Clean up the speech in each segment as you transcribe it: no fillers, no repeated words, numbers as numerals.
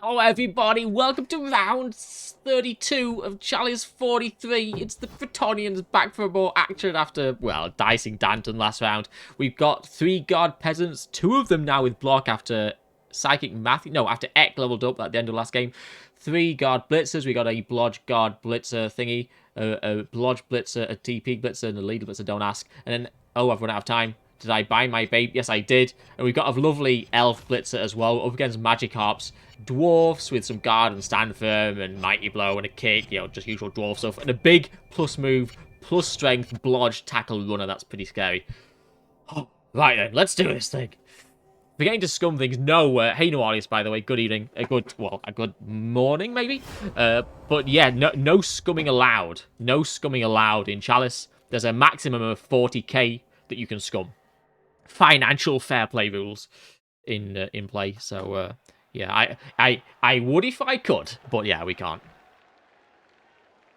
Hello everybody, welcome to round 32 of Chalice 43. It's the Bretonnians back for more action after, well, dicing Danton last round. We've got 3 guard peasants, 2 of them now with block after Psychic Math, no, after Ek leveled up at the end of last game. 3 guard blitzers, we got a blodge guard blitzer thingy, a blodge blitzer, a TP blitzer, and a leader blitzer, don't ask. And then, oh, I've run out of time. Did I buy my babe? Yes, I did. And we've got a lovely elf blitzer as well, up against magic harps. Dwarves with some guard and stand firm and mighty blow and a kick, you know, just usual dwarf stuff. And a big plus move, plus strength, blodge, tackle, runner. That's pretty scary. Oh, right then, let's do this thing. Forgetting to scum things. No, hey Noalius, by the way, good evening. A good morning, maybe? But yeah, no scumming allowed. No scumming allowed in Chalice. There's a maximum of 40k that you can scum. Financial fair play rules in play. So yeah, I would if I could, but yeah, we can't.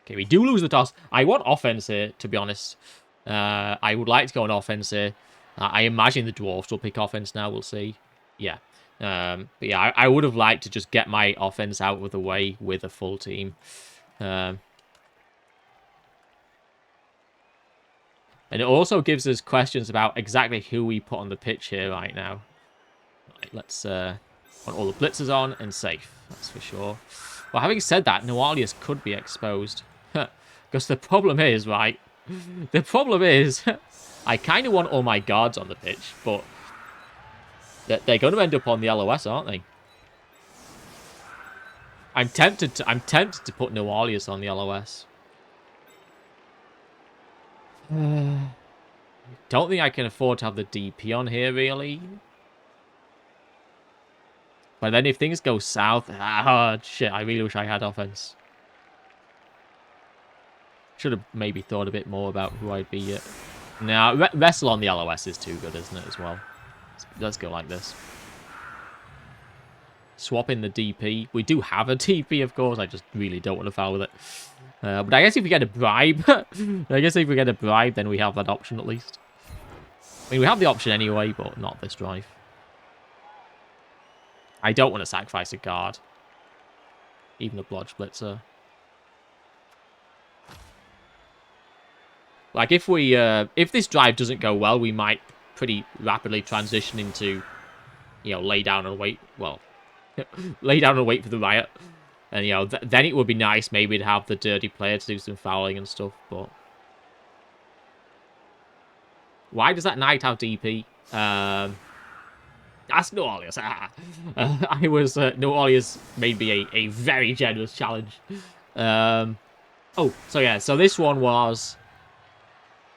Okay, we do lose the toss. I want offense here, to be honest. I would like to go on offense here. I imagine the Dwarves will pick offense now. We'll see. Yeah. But yeah, I would have liked to just get my offense out of the way with a full team. And it also gives us questions about exactly who we put on the pitch here right now. Right, let's want all the blitzers on and safe. That's for sure. Well, having said that, Noalius could be exposed. Because the problem is, right? The problem is, I kind of want all my guards on the pitch, but they're going to end up on the LOS, aren't they? I'm tempted to put Noalius on the LOS. Don't think I can afford to have the DP on here, really. But then if things go south, shit, I really wish I had offense. Should have maybe thought a bit more about who I'd be. Now, wrestle on the LOS is too good, isn't it, as well? Let's go like this. Swap in the DP. We do have a DP, of course. I just really don't want to foul with it. But I guess if we get a bribe, then we have that option at least. I mean, we have the option anyway, but not this drive. I don't want to sacrifice a guard. Even a blodge blitzer. Like, if this drive doesn't go well, we might pretty rapidly transition into, you know, lay down and wait. Well, lay down and wait for the riot. And, you know, then it would be nice maybe to have the dirty player to do some fouling and stuff, but... Why does that knight have DP? That's Noalius. Noalius made me a very generous challenge. Oh, so yeah, so this one was...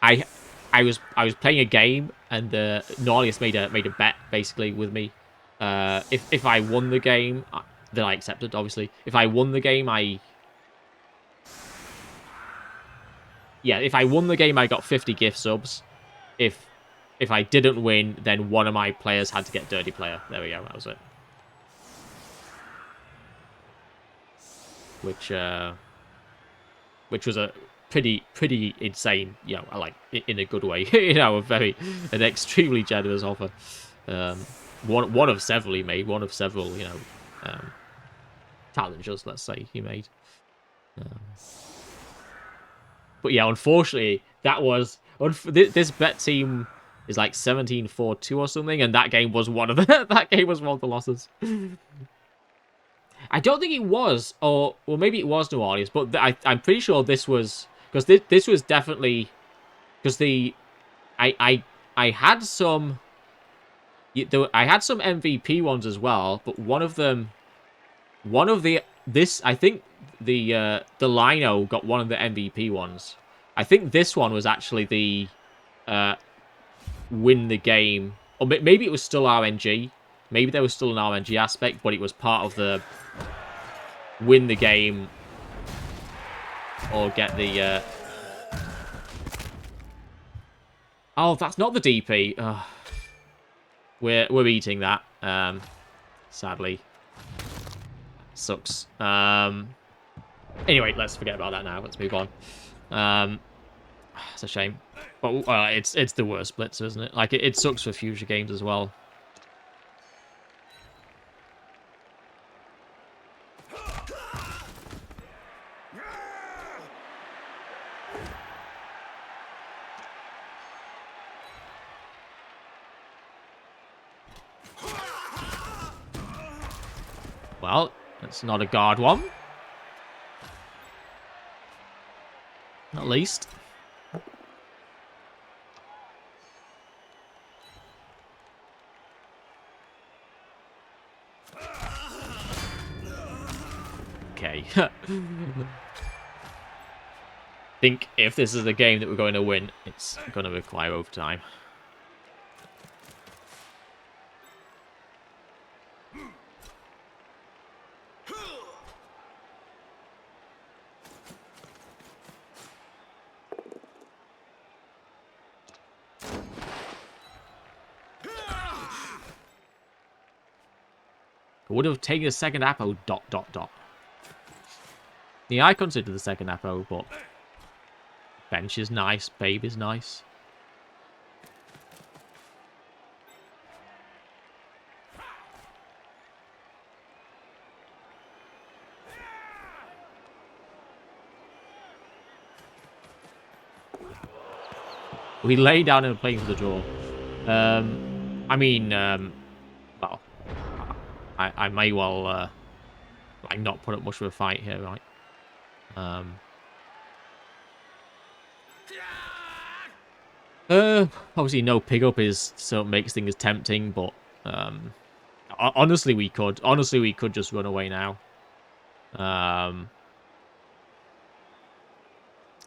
I was playing a game and Noalius made a bet basically with me. If I won the game, then I accepted. Obviously, if I won the game, if I won the game, I got 50 gift subs. If I didn't win, then one of my players had to get dirty player. There we go. That was it. Which was a pretty insane, you know, like in a good way, you know, an extremely generous offer. One of several he made, you know, challenges, let's say, he made. But yeah, unfortunately, that was this bet team is like 17-4-2 or something, and that game was one of the losses. I don't think it was, or well, maybe it was Noalius, but I'm pretty sure this was. Because this was definitely... Because I had some... I had some MVP ones as well, but one of the... I think the Lino got one of the MVP ones. I think this one was actually the... win the game. Or maybe it was still RNG. Maybe there was still an RNG aspect, but it was part of the... win the game... or get the... Oh, that's not the DP. Ugh. We're eating that. Sadly. Sucks. Anyway, let's forget about that now. Let's move on. It's a shame. But it's the worst blitzer, isn't it? Like, it sucks for future games as well. Well, that's not a guard one. At least. Okay. I think if this is a game that we're going to win, it's going to require overtime. I would have taken a second Apo, ... Yeah, I consider the second Apo, but bench is nice, babe is nice. We lay down and playing for the draw. I mean, well, I may well, like, not put up much of a fight here, right? Obviously, no pickup is so makes things tempting, but honestly, we could. Honestly, we could just run away now.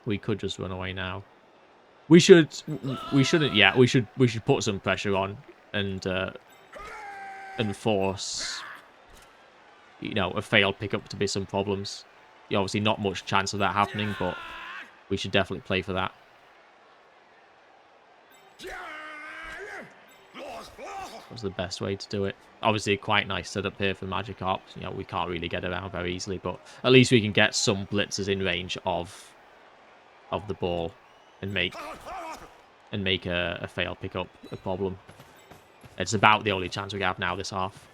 We could just run away now. We shouldn't. Yeah, we should put some pressure on and force, you know, a failed pickup to be some problems. Yeah, obviously, not much chance of that happening, but we should definitely play for that. That was the best way to do it. Obviously, quite nice setup here for Magikarp. You know, we can't really get around very easily, but at least we can get some blitzers in range of the ball and make a failed pickup a problem. It's about the only chance we have now this half.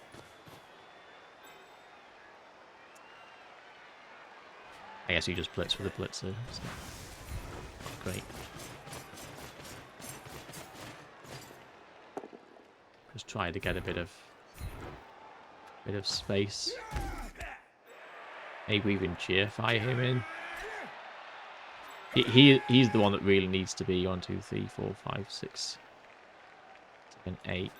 I guess you just blitz for the blitzer. So. Great. Just try to get a bit of space. Maybe even cheer fire him in. He's the one that really needs to be 1, 2, 3, 4, 5, 6, 7, 8.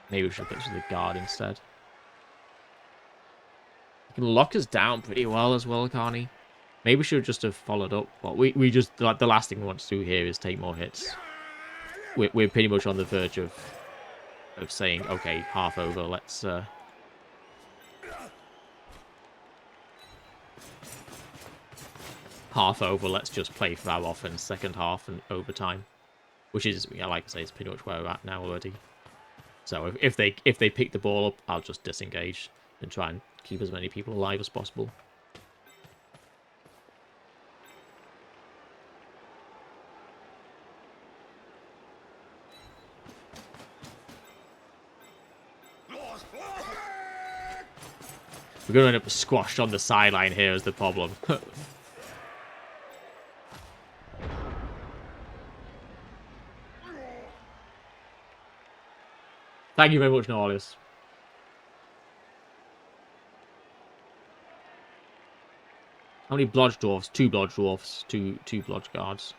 Maybe we should pitch to the guard instead. He can lock us down pretty well as well, can't he? Maybe we should just have followed up. But we just, like, the last thing we want to do here is take more hits. We're pretty much on the verge of saying, okay, half over, let's let's just play for our offense second half and overtime. Which is, yeah, like I say, it's pretty much where we're at now already. So if they pick the ball up, I'll just disengage and try and keep as many people alive as possible. We're going to end up squashed on the sideline here is the problem. Thank you very much, Norlius. How many Blodge Dwarfs? 2 Blodge Dwarfs, 2 Blodge Guards.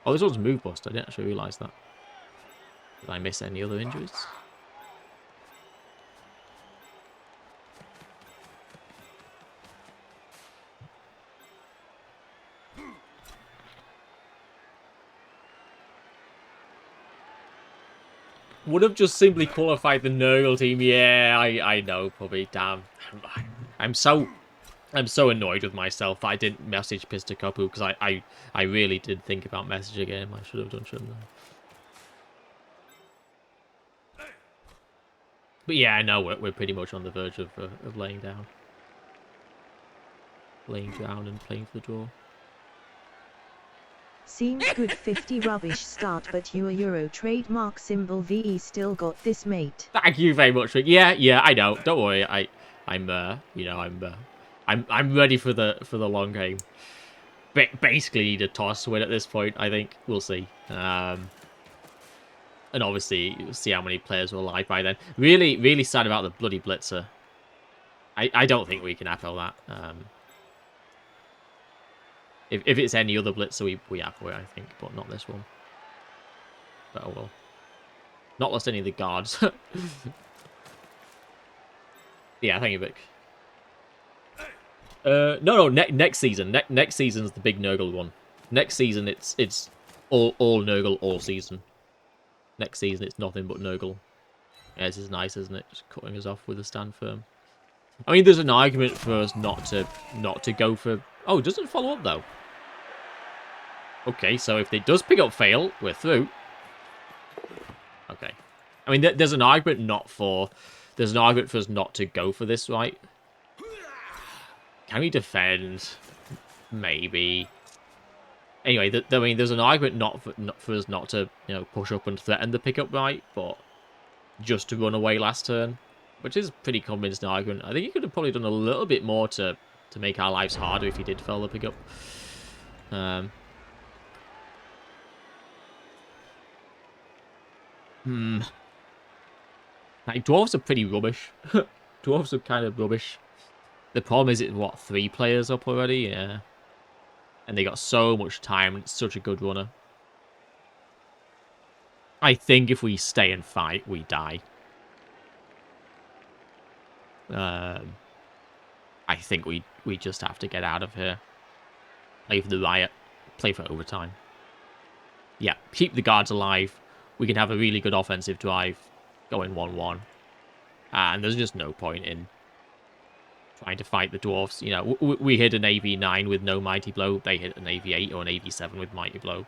Oh, this one's move bust. I didn't actually realise that. Did I miss any other injuries? Would have just simply qualified the Nurgle team. Yeah, I know, probably. Damn. I'm so annoyed with myself that I didn't message Pistakopu because I really did think about messaging him. I should have done, shouldn't I? But yeah, I know we're pretty much on the verge of laying down. Laying down and playing for the draw. Seems good 50 rubbish start, but your Euro trademark symbol VE still got this, mate. Thank you very much, Rick. Yeah, I know. Don't worry. I'm ready for the long game. Basically need a toss win at this point. I think we'll see. And obviously, you'll see how many players were alive by then. Really, really sad about the bloody blitzer. I don't think we can APO that. If it's any other blitzer, we APO it, I think, but not this one. But oh well. Not lost any of the guards. Yeah, thank you, Vic. No, next season. Next season's the big Nurgle one. Next season, it's all Nurgle all season. Next season, it's nothing but Nurgle. Yeah, this is nice, isn't it? Just cutting us off with a stand firm. I mean, there's an argument for us not to go for... Oh, it doesn't follow up, though. Okay, so if it does pick up fail, we're through. Okay. I mean, there's an argument not for... There's an argument for us not to go for this, right? Can we defend? Maybe. Anyway, I mean, there's an argument not for us not to, you know, push up and threaten the pickup right, but just to run away last turn, which is a pretty convincing argument. I think he could have probably done a little bit more to make our lives harder if he did fail the pickup. Like, dwarves are pretty rubbish. Dwarves are kind of rubbish. The problem is, it's what, 3 players up already? Yeah. And they got so much time, and it's such a good runner. I think if we stay and fight, we die. I think we just have to get out of here. Play for the riot. Play for overtime. Yeah, keep the guards alive. We can have a really good offensive drive going 1-1. And there's just no point in trying to fight the dwarves. You know, we hit an AV9 with no Mighty Blow. They hit an AV8 or an AV7 with Mighty Blow.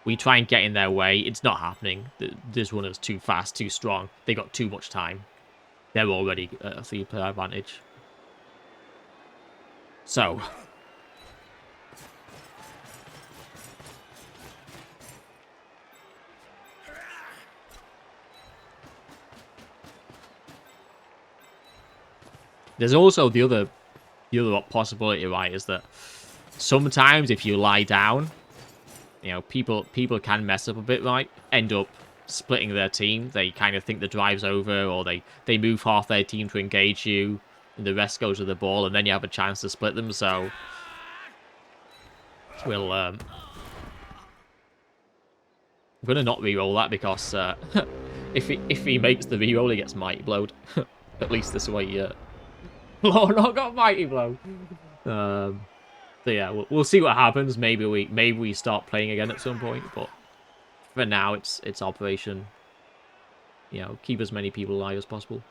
We try and get in their way. It's not happening. This runner's too fast, too strong. They got too much time. They're already at a 3-player advantage. So... There's also the other possibility, right, is that sometimes if you lie down, you know, people can mess up a bit, right? End up splitting their team. They kind of think the drive's over, or they move half their team to engage you, and the rest goes to the ball, and then you have a chance to split them. So we'll I'm gonna not re-roll that because if he makes the re-roll, he gets Mighty Blowed. At least this way, oh, not got Mighty Blow. So yeah, we'll see what happens. Maybe we start playing again at some point, but for now it's operation. You know, keep as many people alive as possible.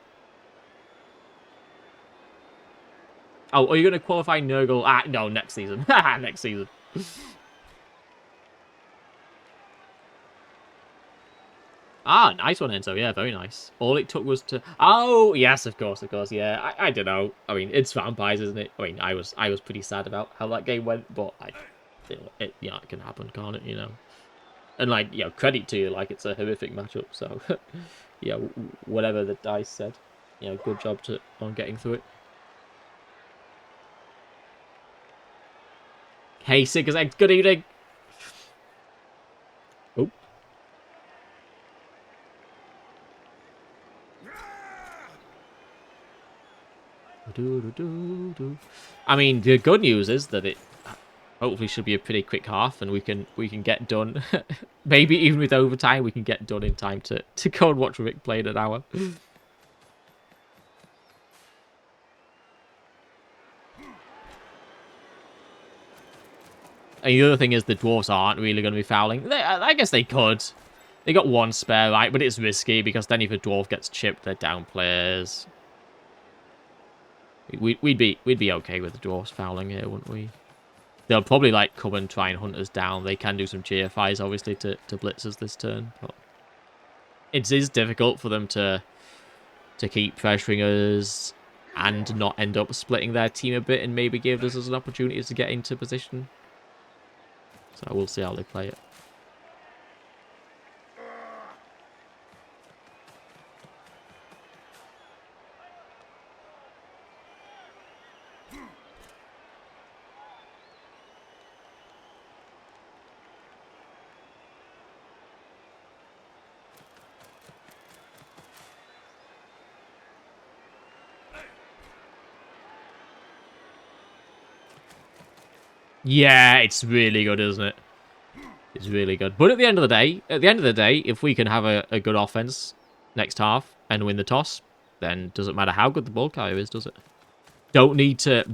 Oh, are you going to qualify Nurgle? Ah, no, next season. Next season. Ah, nice one, Enzo. Yeah, very nice. All it took was to... Oh, yes, of course, yeah. I don't know. I mean, it's vampires, isn't it? I mean, I was pretty sad about how that game went, but it can happen, can't it, you know? And, like, you know, credit to you, like, it's a horrific matchup, so... yeah, whatever the dice said. You know, good job on getting through it. Hey, Sickers Egg, good evening! Oh. I mean, the good news is that it hopefully should be a pretty quick half, and we can get done. Maybe even with overtime, we can get done in time to go and watch Rick play in an hour. And the other thing is the dwarves aren't really going to be fouling. I guess they could. They got one spare, right? But it's risky because then if a dwarf gets chipped, they're down players. We'd be okay with the dwarves fouling here, wouldn't we? They'll probably like come and try and hunt us down. They can do some GFIs obviously to blitz us this turn, but it is difficult for them to keep pressuring us and not end up splitting their team a bit and maybe give us an opportunity to get into position. So we'll see how they play it. Yeah, it's really good, isn't it? It's really good. But at the end of the day, if we can have a good offense next half and win the toss, then doesn't matter how good the ball carrier is, does it? Don't need to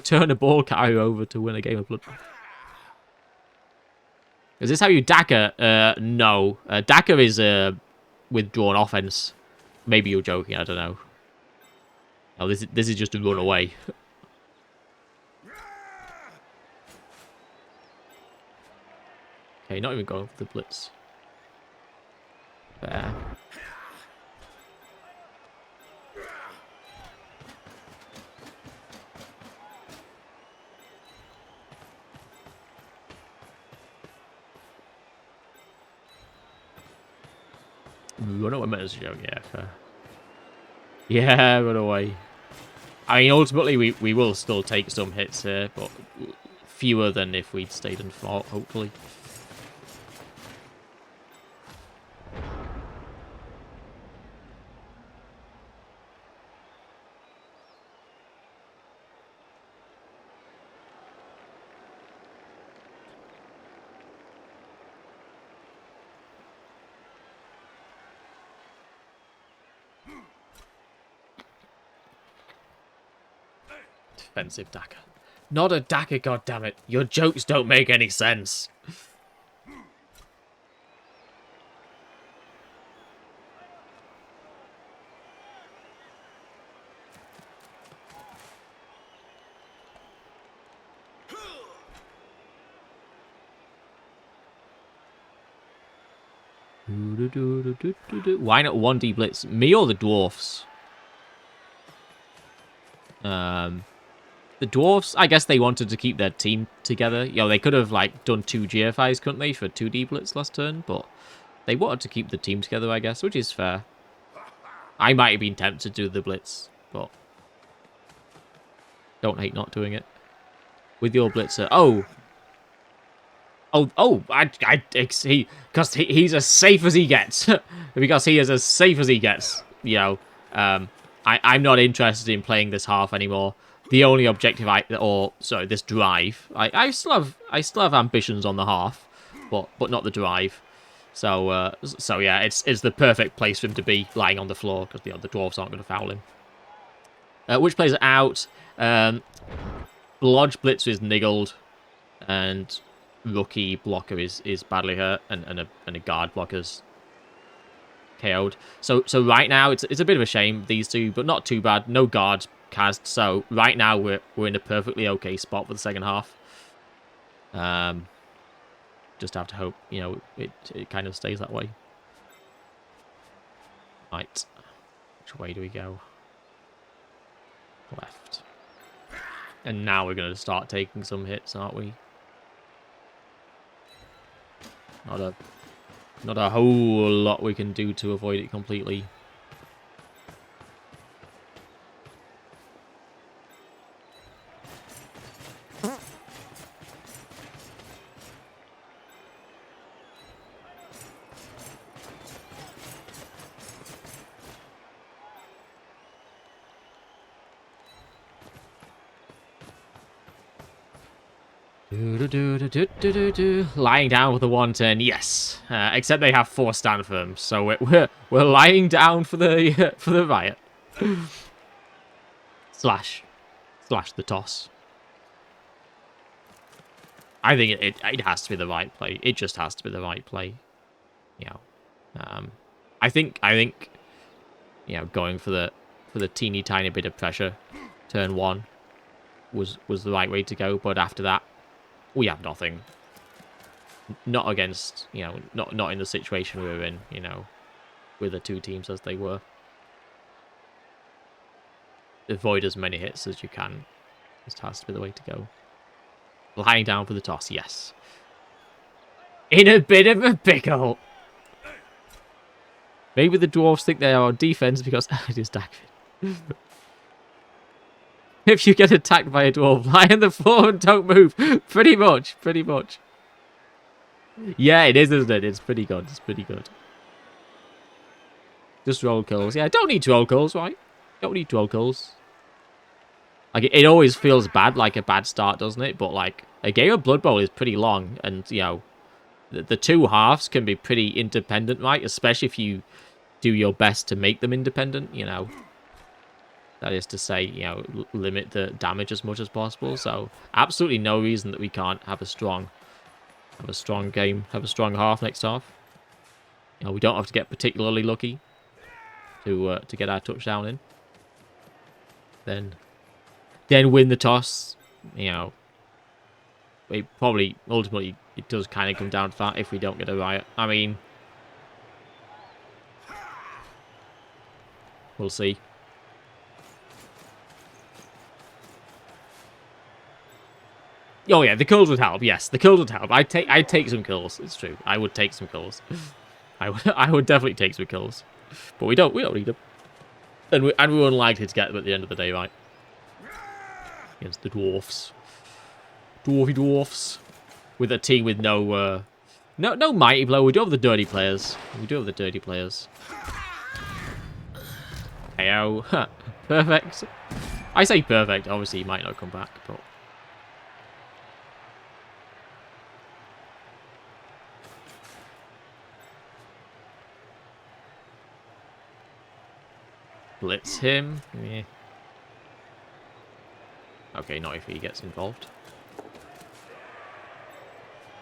turn a ball carrier over to win a game of blood. Is this how you dagger? No. Dagger is withdrawn offense. Maybe you're joking. I don't know. Oh, this is just a run away. Okay, not even going for the blitz. There. Run away, yeah, fair. Yeah, run away. I mean, ultimately, we will still take some hits here, but fewer than if we'd stayed and fought, hopefully. Defensive dagger. Not a dagger, goddammit. Your jokes don't make any sense. Why not 1D blitz? Me or the dwarfs? The dwarfs, I guess they wanted to keep their team together. You know, they could have like done 2 GFIs, couldn't they, for 2D blitz last turn, but they wanted to keep the team together, I guess, which is fair. I might have been tempted to do the blitz, but don't hate not doing it. With your blitzer. He's as safe as he gets. Because he is as safe as he gets. You know, I'm not interested in playing this half anymore. The only objective this drive. I still have ambitions on the half, but not the drive. So yeah, it's the perfect place for him to be lying on the floor because the dwarves aren't going to foul him. Which plays it out? Lodge Blitzer is niggled, and Rookie Blocker is badly hurt, and a guard blocker's KO'd. So right now it's a bit of a shame, these two, but not too bad. No guards cast, so right now we're in a perfectly okay spot for the second half. Just have to hope, you know, it kind of stays that way. Right. Which way do we go? Left. And now we're going to start taking some hits, aren't we? Not a whole lot we can do to avoid it completely. Lying down with a 1-turn, yes. Except they have 4 stand firms, so we're lying down for the riot. slash the toss. I think it has to be the right play. It just has to be the right play. You know, I think you know, going for the teeny tiny bit of pressure, turn 1 was the right way to go. But after that, we have nothing. Not against, you know, not in the situation we were in, you know, with the 2 teams as they were. Avoid as many hits as you can. This has to be the way to go. Lying down for the toss, yes. In a bit of a pickle. Maybe the dwarves think they are on defense because it is Dagfin. If you get attacked by a dwarf, lie on the floor and don't move. Pretty much. Yeah, it is, isn't it? It's pretty good. Just roll kills. Yeah, don't need to roll kills, right? Don't need to roll kills. Like, it always feels bad, like a bad start, doesn't it? But, like, a game of Blood Bowl is pretty long, and, you know, the two halves can be pretty independent, right? Especially if you do your best to make them independent, you know. That is to say, you know, limit the damage as much as possible. So, absolutely no reason that we can't have a strong game, have a strong half next half. You know, we don't have to get particularly lucky to get our touchdown in. Then win the toss. You know, it probably ultimately it does kind of come down to that if we don't get a riot. I mean, we'll see. Oh yeah, the kills would help. Yes, the kills would help. I'd take some kills. It's true. I would take some kills. I would definitely take some kills. But we don't need them. And we're unlikely to get them at the end of the day, right? Against the dwarfs. Dwarfy dwarfs. With a team with no mighty blow. We do have the dirty players. Heyo. Perfect. I say perfect. Obviously, he might not come back, but... Blitz him. Yeah. Okay, not if he gets involved.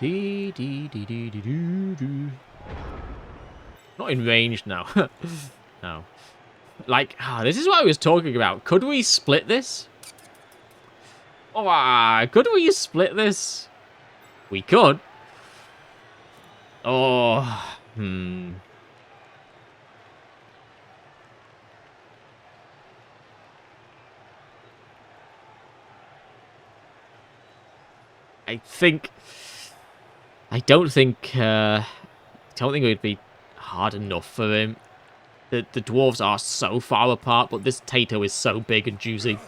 Dee dee dee dee dee doo doo. Not in range now. No. Like, this is what I was talking about. Could we split this? Oh, could we split this? We could. Oh, I don't think it would be hard enough for him. The dwarves are so far apart, but this Tato is so big and juicy.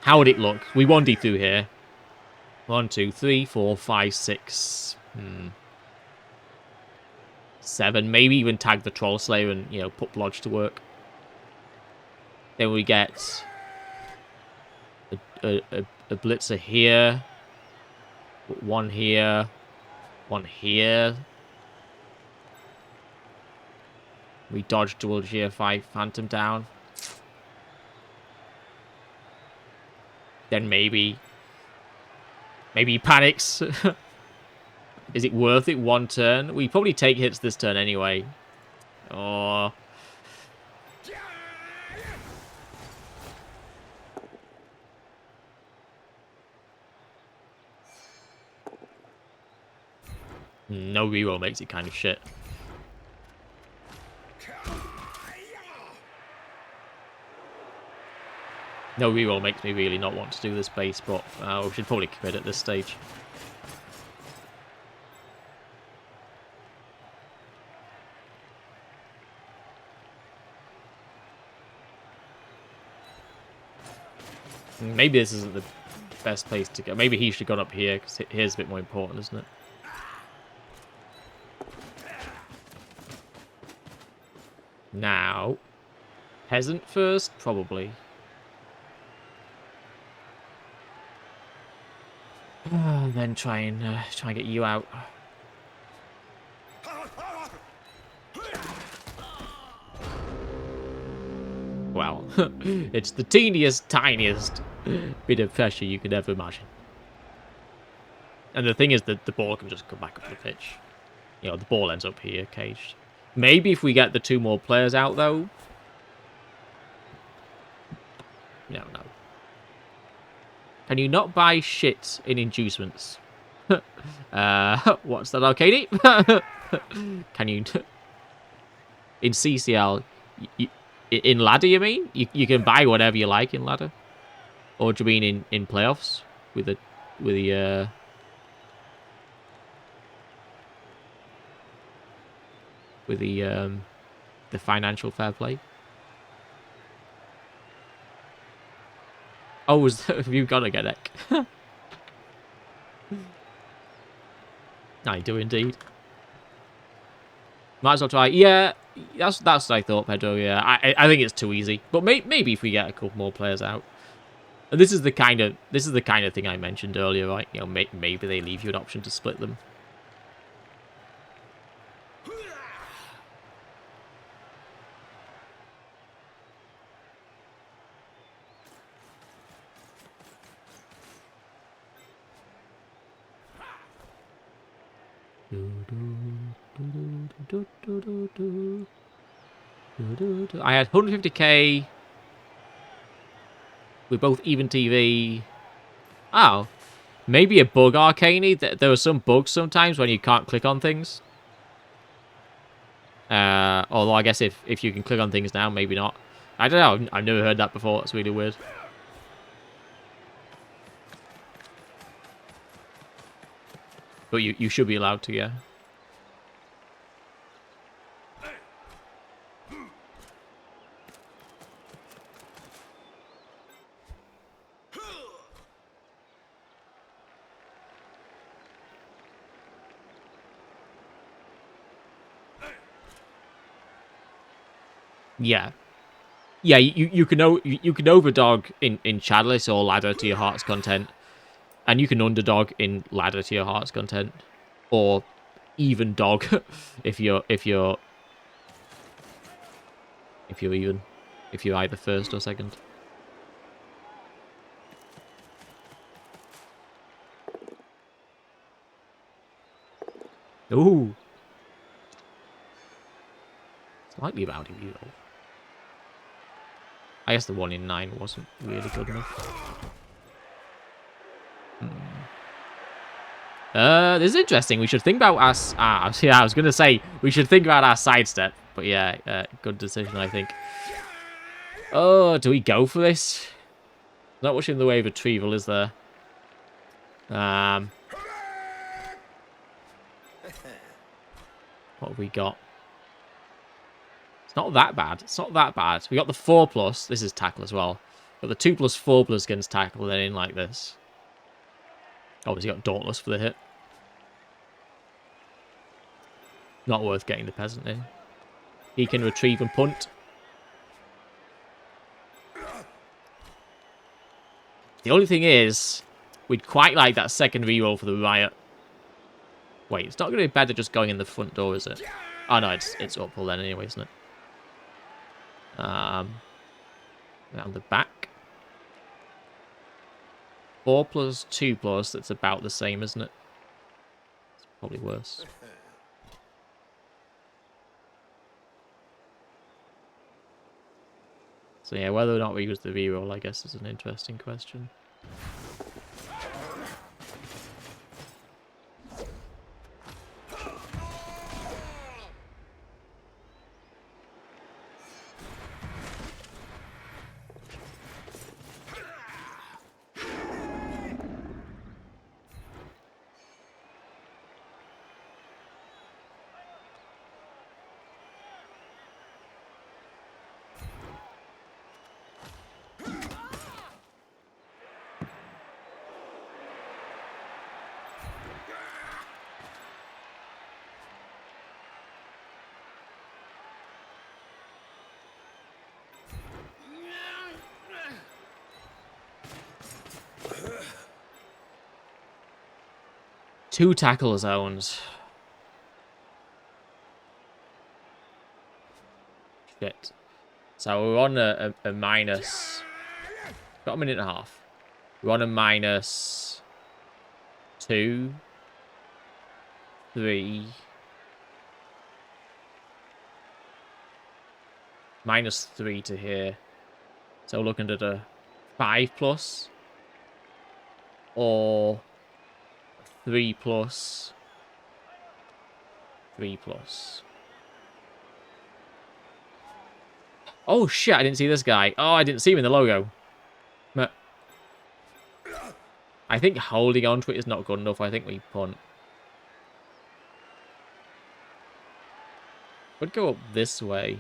How would it look? We 1D through here. 1, 2, 3, 4, 5, 6. 7. Maybe even tag the Troll Slayer and, you know, put Blodge to work. Then we get a Blitzer here. One here. One here. We dodge dual GFI Phantom down. Then maybe he panics. Is it worth it one turn? We probably take hits this turn anyway. Oh. No reroll makes it kind of shit. No reroll makes me really not want to do this base, but we should probably commit at this stage. Maybe this isn't the best place to go. Maybe he should have gone up here, because here's a bit more important, isn't it? Now, peasant first, probably. Then try and get you out. Well, it's the tiniest bit of pressure you could ever imagine. And the thing is that the ball can just come back up the pitch. You know, the ball ends up here, caged. Maybe if we get the 2 more players out, though. No. Can you not buy shit in inducements? What's that, Arcady? Can you... In CCL... In ladder, you mean? You can buy whatever you like in ladder? Or do you mean in playoffs? With the financial fair play? Oh, have you got a Gedek? I do indeed. Might as well try. Yeah, that's what I thought, Pedro. Yeah, I think it's too easy. But maybe if we get a couple more players out. And this is the kind of thing I mentioned earlier, right? You know, maybe they leave you an option to split them. I had 150k. We're both even TV. Oh, maybe a bug, Arcaney. There are some bugs sometimes when you can't click on things. Although I guess if you can click on things now, maybe not. I don't know. I've never heard that before. That's really weird. But you should be allowed to, yeah. Yeah. Yeah, you can overdog in Chalice or ladder to your heart's content. And you can underdog in ladder to your heart's content. Or even dog if you're even. If you're either first or second. Ooh. Slightly rowdy reroll. I guess the 1 in 9 wasn't really good enough. This is interesting. We should think about us. Yeah, I was gonna say we should think about our sidestep, but yeah, good decision, I think. Oh, do we go for this? Not much in the way of retrieval, is there? What have we got? It's not that bad. It's not that bad. We got the 4+. This is tackle as well. Got the 2+4+ against tackle, then in like this. Obviously got Dauntless for the hit. Not worth getting the peasant in. He can retrieve and punt. The only thing is, we'd quite like that second reroll for the riot. Wait, it's not going to be better just going in the front door, is it? Oh no, it's uphill then anyway, isn't it? Around the back. 4+2+, that's about the same, isn't it? It's probably worse. So yeah, whether or not we use the reroll, I guess, is an interesting question. Two tackle zones. Shit. So we're on a minus. Got a minute and a half. We're on a -2, 3. -3 to here. So we're looking at a 5+. Or 3+. 3+. Oh shit, I didn't see this guy. Oh, I didn't see him in the logo. But I think holding on to it is not good enough. I think we punt. Would go up this way.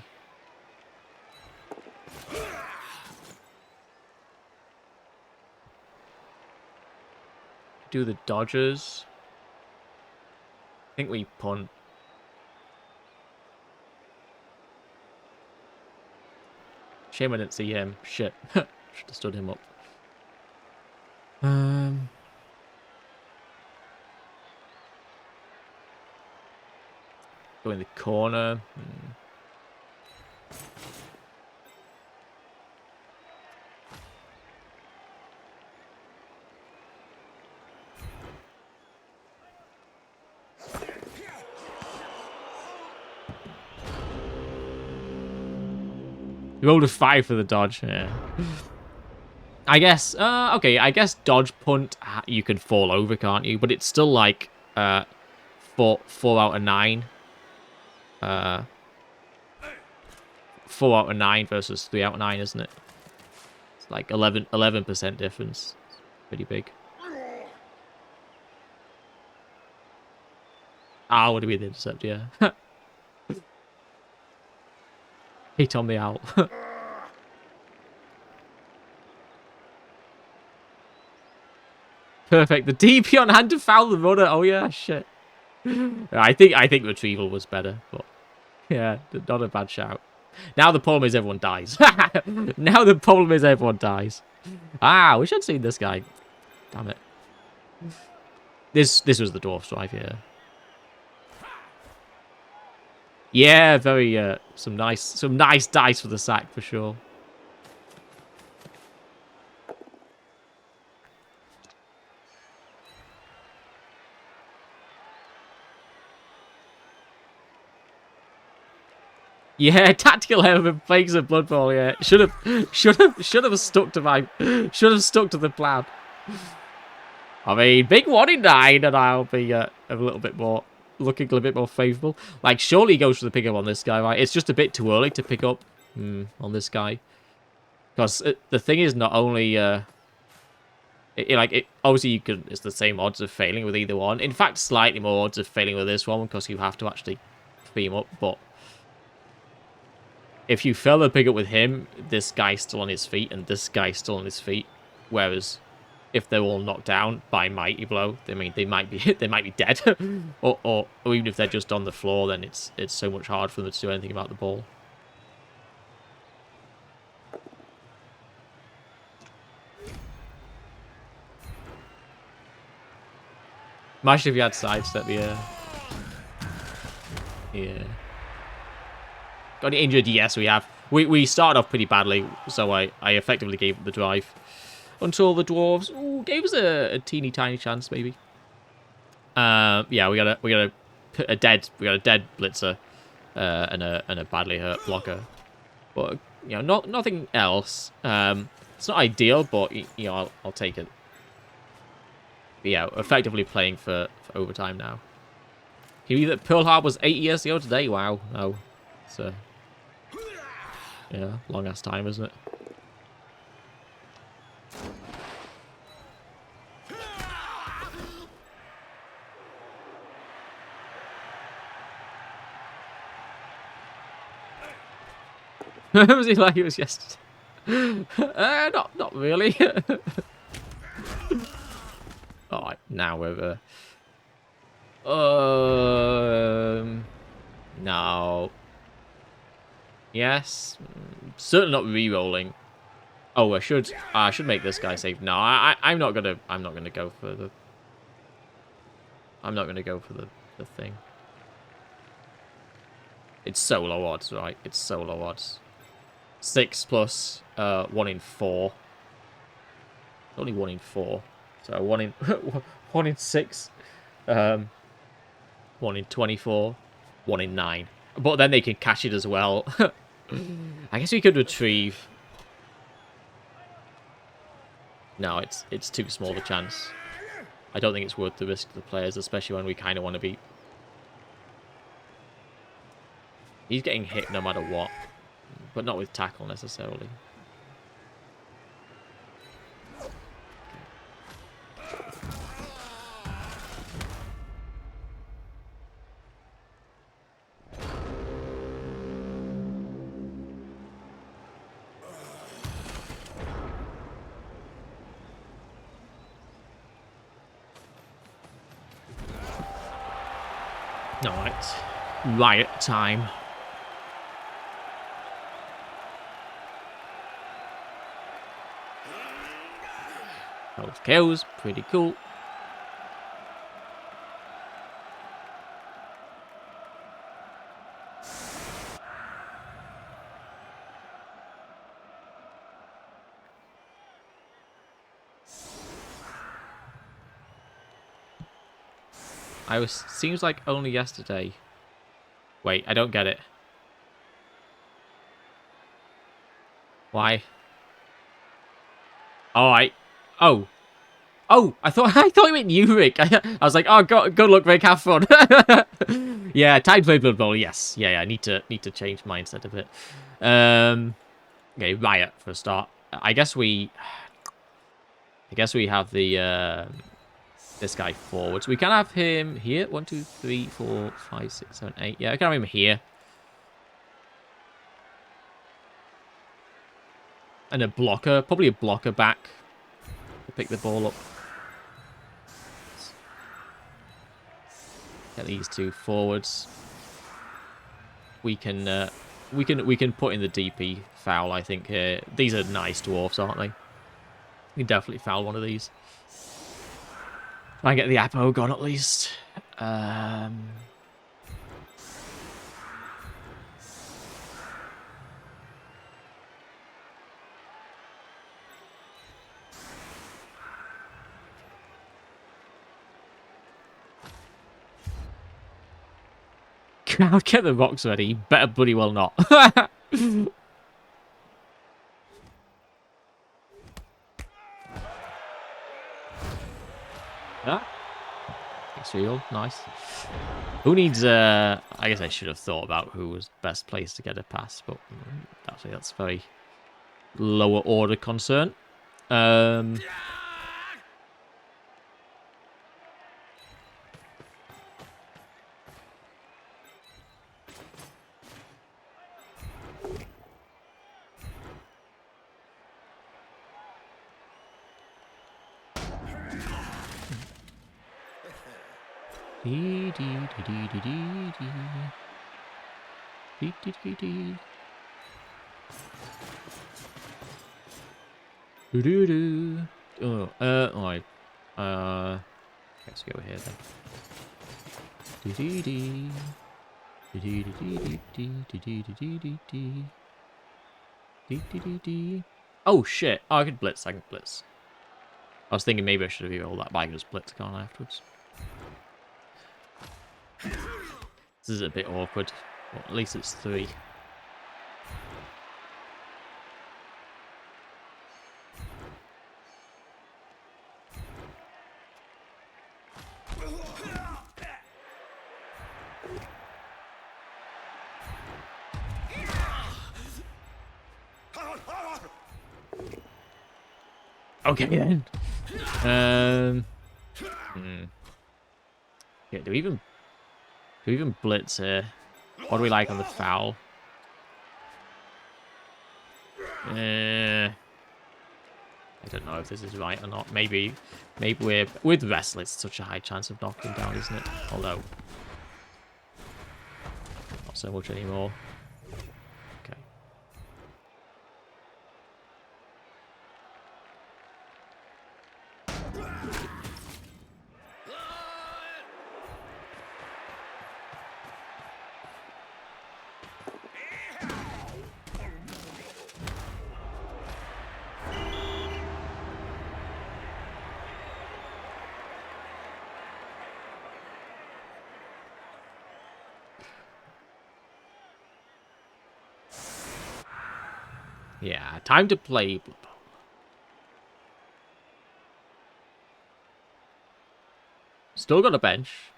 Do the Dodgers. I think we punt. Shame I didn't see him. Shit. Should have stood him up. Um, go in the corner. You rolled a 5 for the dodge. Yeah. I guess. Okay. I guess dodge punt. You can fall over, can't you? But it's still like 4 out of 9. 4 out of 9 versus 3 out of 9, isn't it? It's like 11% difference. It's pretty big. Ah, would it be the intercept? Yeah. Hit on the owl. Perfect. The DP on hand to foul the runner. Oh yeah, shit. I think retrieval was better, but yeah, not a bad shout. Now the problem is everyone dies. Now the problem is everyone dies. Ah, we should have seen this guy. Damn it. This was the dwarf drive here. Yeah, very some nice dice for the sack for sure. Yeah, tactical element fakes a blood bowl. Yeah, should have stuck to the plan. I mean, big 1 in 9, and I'll be a little bit more looking a little bit more favourable. Like, surely he goes for the pickup on this guy, right? It's just a bit too early to pick up on this guy, because the thing is not only obviously you can. It's the same odds of failing with either one. In fact, slightly more odds of failing with this one because you have to actually free him up, but. If you fail to pick up with him, this guy's still on his feet, and this guy's still on his feet. Whereas, if they're all knocked down by mighty blow, I mean they might be dead, or even if they're just on the floor, then it's so much harder for them to do anything about the ball. Imagine if you had sidestep, yeah. Yeah. Got any injured? Yes, we have. We started off pretty badly, so I effectively gave up the drive. Until the dwarves gave us a teeny tiny chance, maybe. Yeah, we got a dead blitzer, and a badly hurt blocker. But nothing else. It's not ideal, but I'll take it. But yeah, effectively playing for overtime now. Can you that Pearl Harbor's 8 years ago today? Wow, no, it's yeah, long ass time, isn't it? Was he like it was yesterday? Not really. Alright, now we're no. Yes. Certainly not re-rolling. Oh, I should make this guy safe. No, I'm not gonna go for the the thing. It's so low odds, right? It's so low odds. 6 plus 1 in 4. Only 1 in 4. So 1 in 1 in 6. 1 in 24. 1 in 9. But then they can catch it as well. I guess we could retrieve. No, it's too small of a chance. I don't think it's worth the risk to the players, especially when we kind of want to be. He's getting hit no matter what, but not with tackle necessarily. Alright. Riot time. 12 kills. Pretty cool. Seems like only yesterday. Wait, I don't get it. Why? Oh, I thought you meant you, Rick. I was like, oh, good luck, Rick. Have fun. Yeah, time to play Blood Bowl. Yes, yeah. I need to change mindset a bit. Okay, Riot for a start. I guess we have the this guy forward. So we can have him here. 1, 2, 3, 4, 5, 6, 7, 8. Yeah, I can have him here. And a blocker, probably a blocker back to pick the ball up. Get these two forwards. We can put in the DP foul, I think, here. These are nice dwarfs, aren't they? We can definitely foul one of these. Try and get the Apo gone at least. I'll get the rocks ready. Better bloody well not. Yeah. Real. Nice. Who needs, I guess I should have thought about who was best placed to get a pass, but actually that's very lower order concern. Oh, alright. Let's go here then. Oh shit! Oh, I could blitz. I was thinking maybe I should have all that, but I can just blitz, can't I, afterwards? This is a bit awkward. Well, at least it's 3. Okay then. Yeah, do we even blitz here? What do we like on the foul? I don't know if this is right or not. Maybe we're with wrestle. It's such a high chance of knocking down, isn't it? Although not so much anymore. Okay. Yeah, time to play. Still got a bench.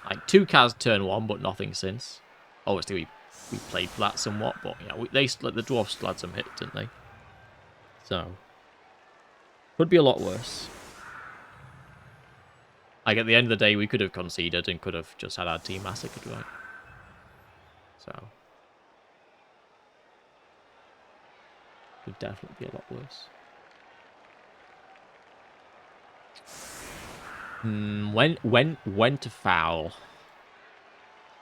Like 2 Kaz turn 1, but nothing since. Obviously, we played flat somewhat, but yeah, the Dwarfs had some hit, didn't they? So could be a lot worse. Like at the end of the day, we could have conceded and could have just had our team massacred, right? So could definitely be a lot worse. When to foul?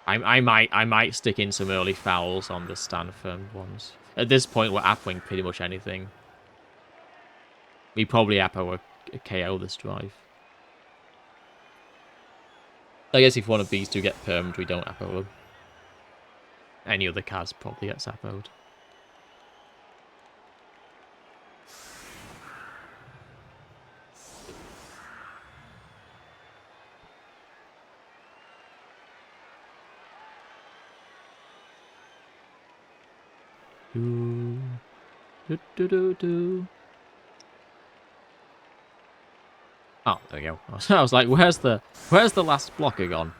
I might stick in some early fouls on the stand firm ones. At this point, we're appling pretty much anything. We probably appo a KO this drive. I guess if one of these two get permed, we don't Apo them. Any other Kaz probably gets Apo'd. Do, do, do, do, do. Oh, there we go. I was like, where's the last blocker gone?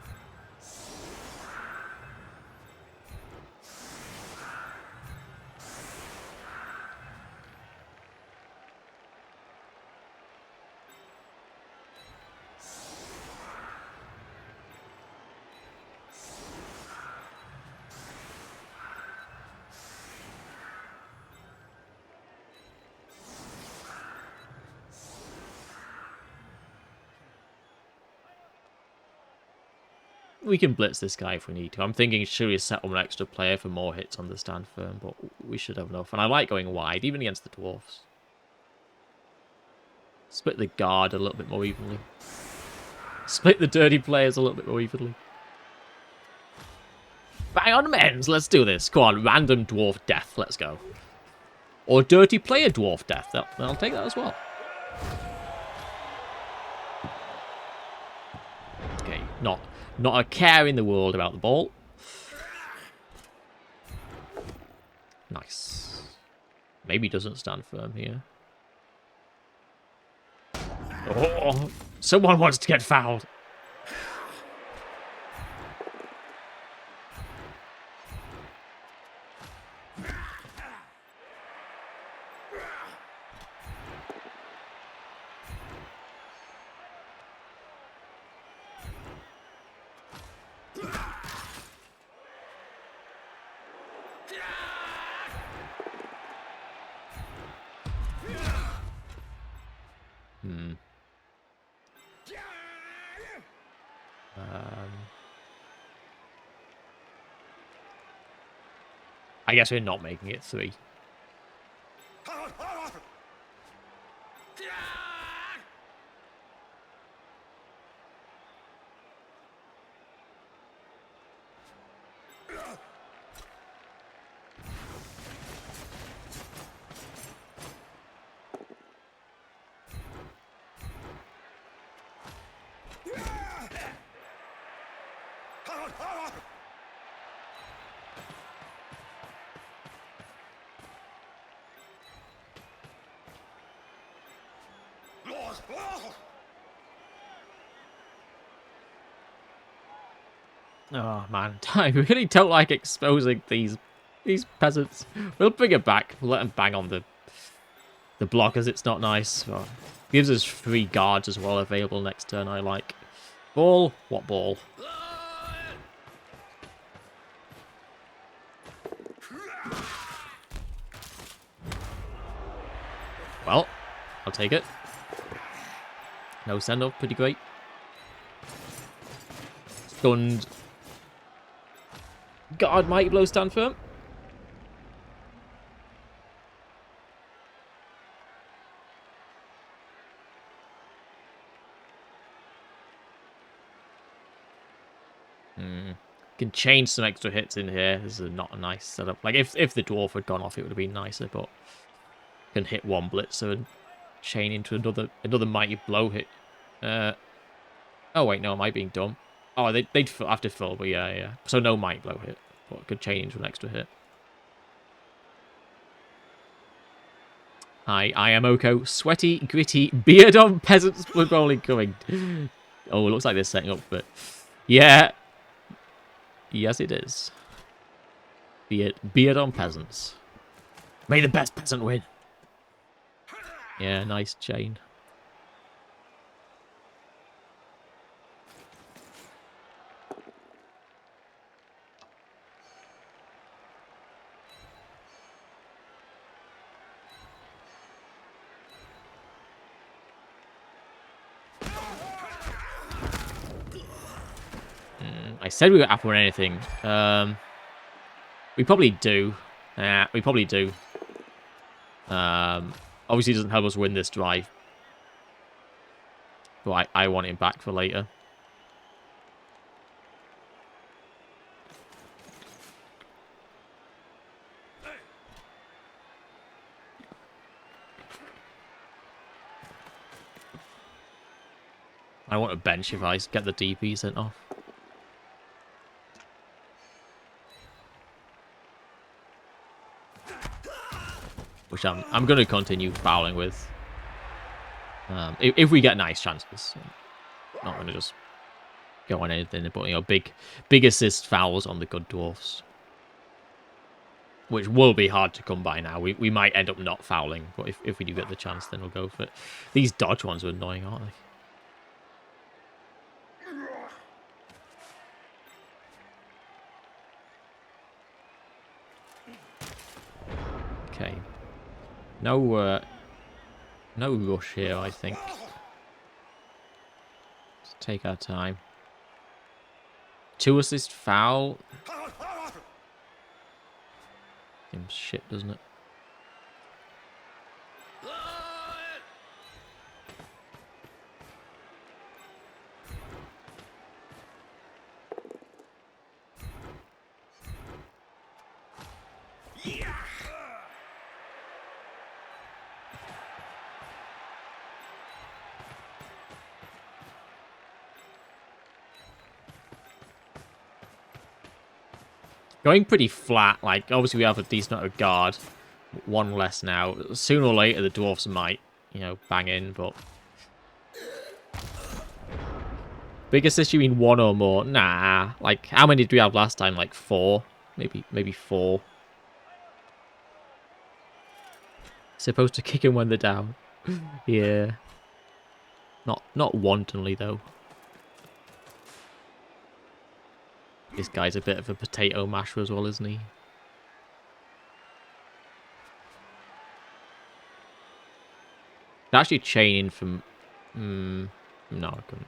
We can blitz this guy if we need to. I'm thinking, should we set up an extra player for more hits on the stand firm? But we should have enough. And I like going wide, even against the Dwarves. Split the guard a little bit more evenly. Split the dirty players a little bit more evenly. Bang on men's, let's do this. Go on, random dwarf death, let's go. Or dirty player dwarf death, I'll take that as well. Okay, not a care in the world about the ball. Nice. Maybe doesn't stand firm here. Oh, someone wants to get fouled. I guess we're not making it 3. Oh man, I really don't like exposing these peasants. We'll bring it back. We'll let them bang on the blockers. It's not nice. Oh, gives us 3 guards as well available next turn. I like. Ball? What ball? Well, I'll take it. No send-off, pretty great. Stunned. Guard, mighty blow, stand firm. Can change some extra hits in here. This is not a nice setup. Like, if the dwarf had gone off, it would have been nicer, but can hit one blitzer and chain into another mighty blow hit. Oh, wait, no, am I being dumb? Oh, they'd have to fill, but yeah. So no mighty blow hit, but could chain into an extra hit. Hi, I am Oko. Sweaty, gritty, beard on peasants blood rolling coming. Oh, it looks like they're setting up, but yeah. Yes, it is. Beard on peasants. May the best peasant win. Yeah, nice chain. I said we were up on anything. We probably do. Yeah, we probably do. Obviously, it doesn't help us win this drive. but I want him back for later. I want a bench if I get the DP sent off. Which I'm going to continue fouling with. If we get nice chances. I'm not going to just go on anything, but, you know, big assist fouls on the good dwarfs. Which will be hard to come by now. We might end up not fouling, but if we do get the chance, then we'll go for it. These dodge ones are annoying, aren't they? Okay. No rush here, I think. Let's take our time. 2 assist foul. Seems shit, doesn't it? Going pretty flat. Like, obviously we have a decent amount of guard. 1 less now. Sooner or later the dwarfs might, you know, bang in, but... Big assist, you mean 1 or more? Nah. Like, how many did we have last time? Like 4? Maybe 4. Supposed to kick him when they're down. Yeah. Not wantonly, though. This guy's a bit of a potato masher as well, isn't he? Actually chain in from... no, I couldn't.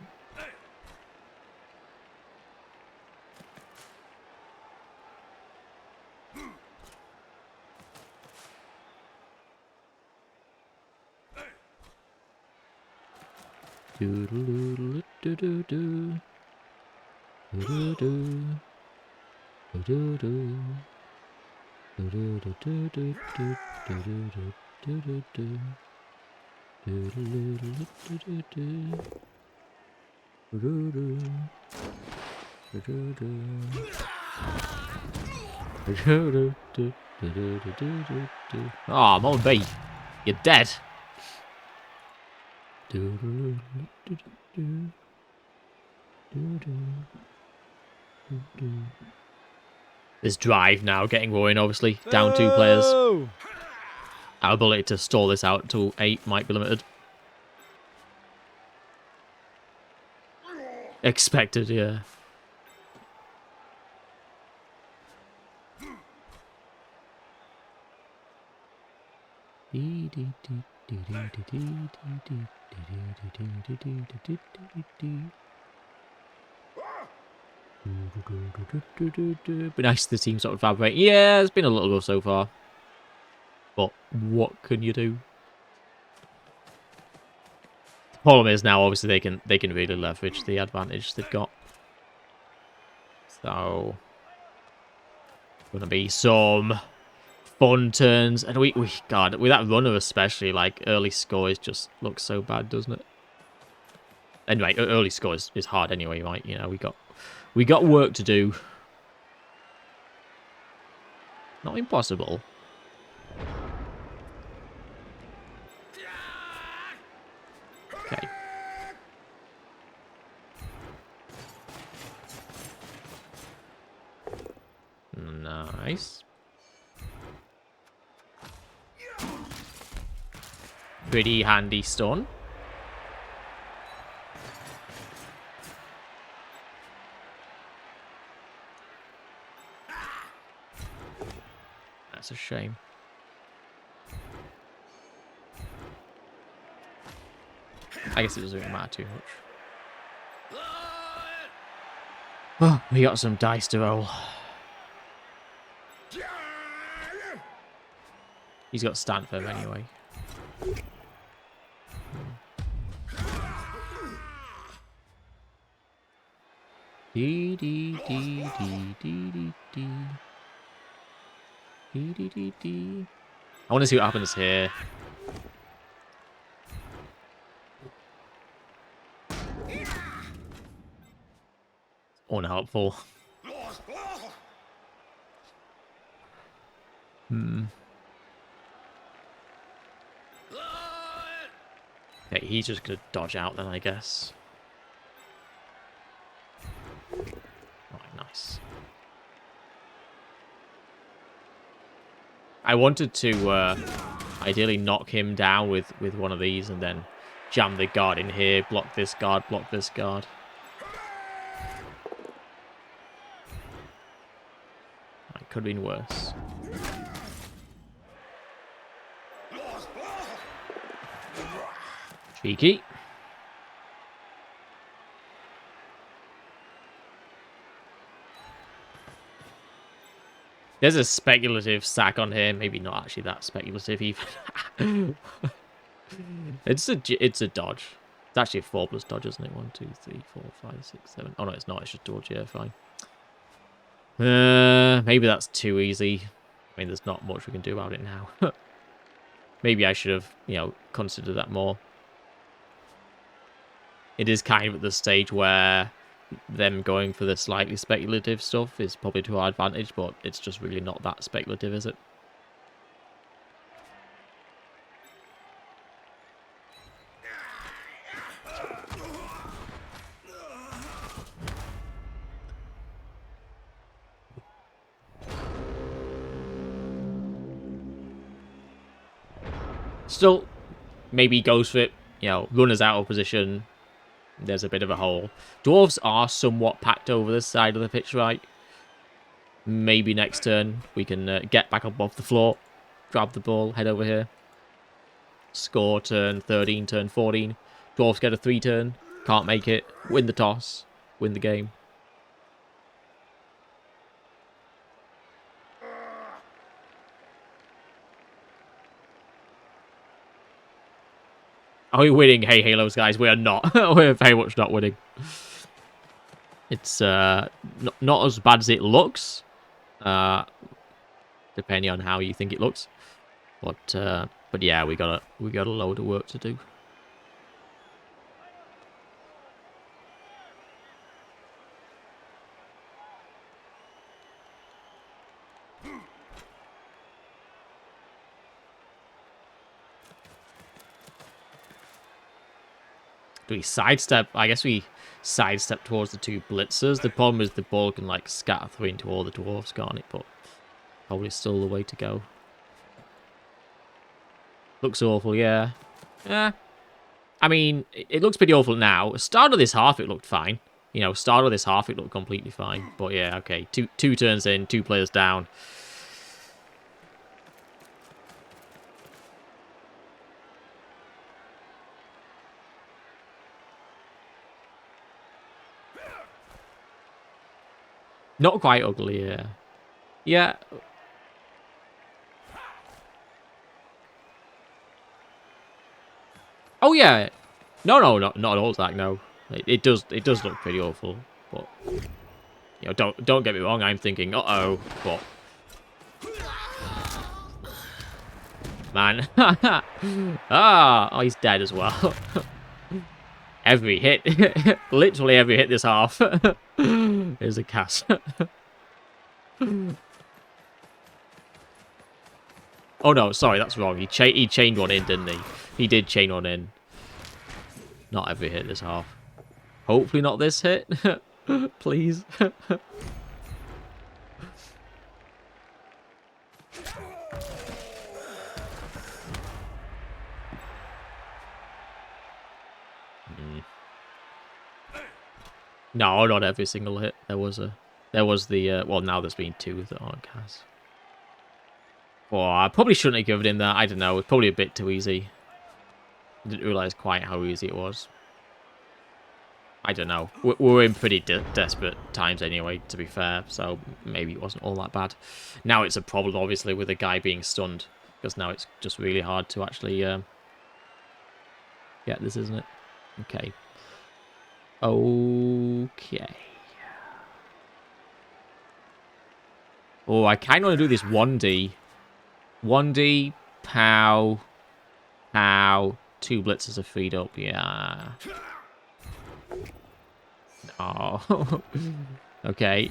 Oh, Mom B, you're dead. This drive now getting going, obviously. Down 2 players. Our ability to stall this out to 8 might be limited. Expected, yeah. Be nice the team sort of vibrate. Yeah, it's been a little rough so far. But what can you do? The problem is now, obviously, they can really leverage the advantage they've got. So, gonna be some fun turns, and we God, with that runner especially, like early scores just looks so bad, doesn't it? Anyway, early scores is hard anyway, right? You know, we got work to do. Not impossible. Okay. Nice. Pretty handy stun. That's a shame. I guess it doesn't really matter too much. Oh, we got some dice to roll. He's got Stanford anyway. Dee dee dee dee dee dee dee. Dee dee dee dee. I want to see what happens here. Unhelpful. Okay, he's just gonna dodge out then, I guess. Right, nice. I wanted to ideally knock him down with one of these and then jam the guard in here, block this guard, block this guard. It could have been worse. Cheeky. There's a speculative sack on here. Maybe not actually that speculative even. It's a dodge. It's actually a 4+ dodge, isn't it? 1, 2, 3, 4, 5, 6, 7. Oh no, it's not. It's just dodge. Yeah, fine. Maybe that's too easy. I mean, there's not much we can do about it now. Maybe I should have, considered that more. It is kind of at the stage where them going for the slightly speculative stuff is probably to our advantage, but it's just really not that speculative, is it? Still, maybe he goes for it. Runners out of position. There's a bit of a hole. Dwarves are somewhat packed over this side of the pitch, right? Maybe next turn we can get back up off the floor, grab the ball, head over here. Score turn 13, turn 14. Dwarves get a 3-turn. Can't make it. Win the toss. Win the game. Are we winning? Hey, Halos, guys. We are not. We're very much not winning. It's not as bad as it looks. Depending on how you think it looks. But yeah, we got a load of work to do. Do we sidestep? I guess we sidestep towards the 2 blitzers. The problem is the ball can like scatter through into all the dwarves, can't it? But probably still the way to go. Looks awful, yeah. Yeah. I mean, it looks pretty awful now. Start of this half, it looked fine. Start of this half, it looked completely fine. But yeah, okay. Two turns in, 2 players down. Not quite ugly, yeah. Yeah. Oh yeah. No, not at all, Zach. No, it does look pretty awful. But don't get me wrong. I'm thinking, but man, he's dead as well. Every hit, literally every hit this half is a cast. Oh no, sorry, that's wrong. He chained one in, didn't he? He did chain one in. Not every hit this half. Hopefully not this hit. Please. No, not every single hit. There was the well, now there's been 2 that aren't cast. Well, I probably shouldn't have given him that. I don't know. It's probably a bit too easy. I didn't realise quite how easy it was. I don't know. We're in pretty desperate times anyway, to be fair. So maybe it wasn't all that bad. Now it's a problem, obviously, with the guy being stunned. Because now it's just really hard to actually get this, isn't it? Okay. Okay. Oh, I kind of want to do this 1D. 1D, pow, pow. 2 blitzers are freed up, yeah. Oh. Okay.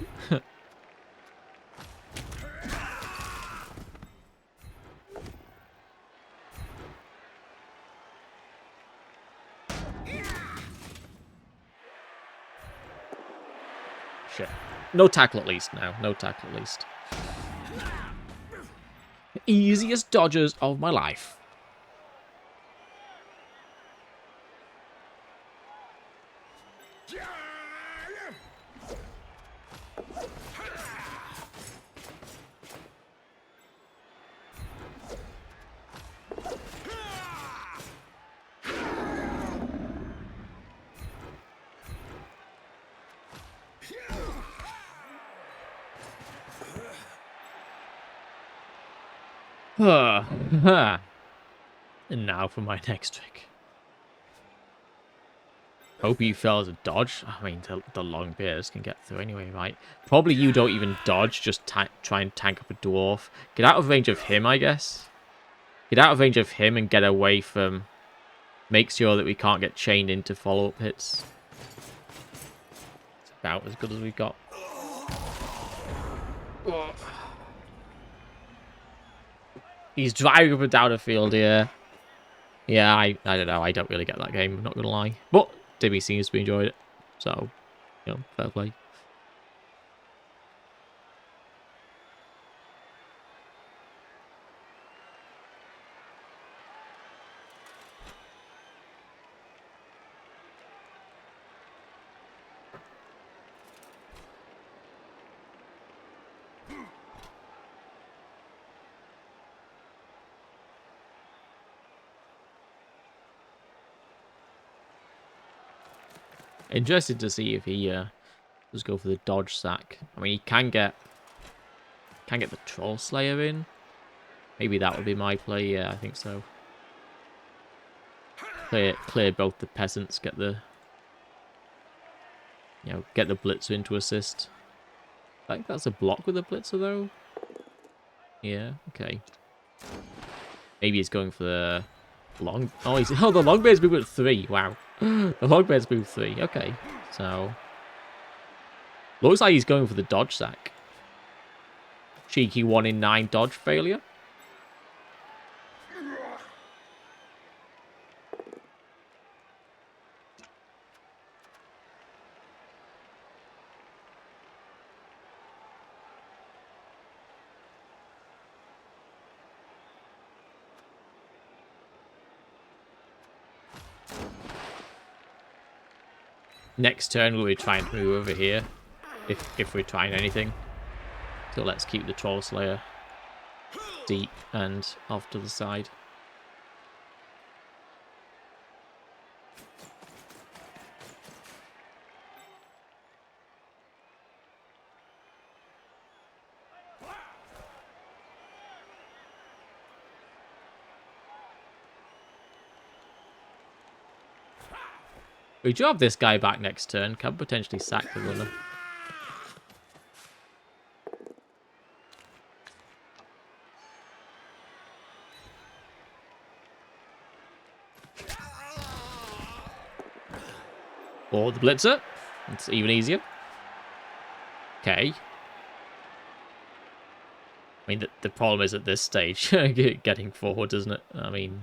Shit. No tackle at least now. No tackle at least. Easiest dodgers of my life. And now for my next trick. Hope you fail to dodge. I mean, the long bears can get through anyway, right? Probably you don't even dodge, just try and tank up a dwarf. Get out of range of him, I guess. Get out of range of him and get away from... Make sure that we can't get chained into follow-up hits. It's about as good as we've got. He's driving up and down the field here. Yeah, I don't know. I don't really get that game, I'm not going to lie. But Dimmy seems to be enjoying it. So, you know, fair play. Interested to see if he does go for the dodge sack. I mean, he can get the Troll Slayer in. Maybe that would be my play. Yeah, I think so. Clear both the peasants. Get the blitzer into assist. I think that's a block with the blitzer though. Yeah. Okay. Maybe he's going for the long. Oh, the long bear's moved at 3. Wow. The long bear's moved 3. Okay. So looks like he's going for the dodge sack. Cheeky 1 in 9 dodge failure. Next turn we'll be trying to move over here. If we're trying anything. So let's keep the Troll Slayer deep and off to the side. We do have this guy back next turn. Can potentially sack the runner. Or the blitzer. It's even easier. Okay. I mean, the problem is at this stage, getting forward, isn't it? I mean,